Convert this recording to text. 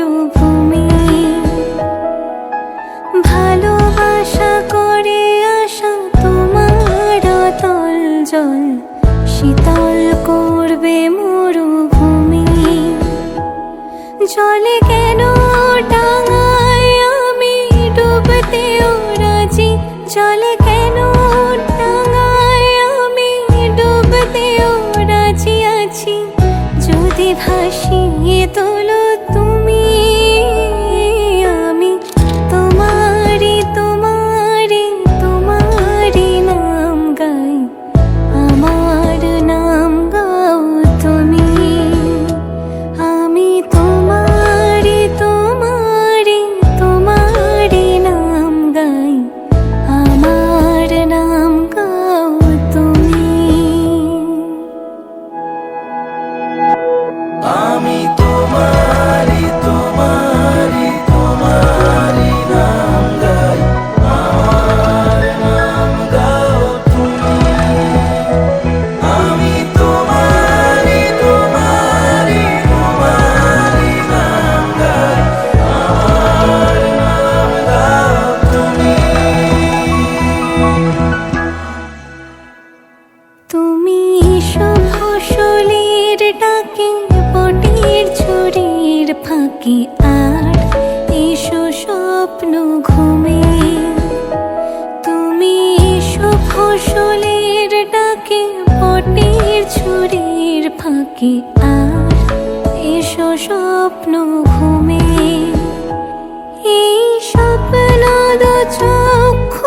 মরুভূমি। ভালোবাসা করে আসা তোমার অতল জল শীতল করবে মরুভূমি। জলে কেন ডাঙায় আমি ডুবতেও রাজি, জলে কেন ডাঙায় আমি ডুবতেও রাজি আছি, যদি ভাসিয়ে তোলো তুমি। আমি তোমারি তোমারি তোমারি নাম গাই, আমার নাম গাও তুমি। আমি তোমারি তোমারি তোমারি নাম গাই, আমার নাম গাও তুমি। আমি তোমারি তোমারি তোমারি নাম গাই, আমার নাম গাও তুমি। আমি তোমারি তোমারি তোমারি নাম গাই, আমার নাম গাও তুমি। তুমি শুভ ফসলের ডাকে বটের ঝুড়ির ফাঁকে, আর এসো স্বপ্ন ঘুমে। তুমি শুভ ফসলের ডাকে বটের ঝুড়ির ফাঁকে, আর এসো স্বপ্ন ঘুমে। এই স্বপ্ন দু চক্ষু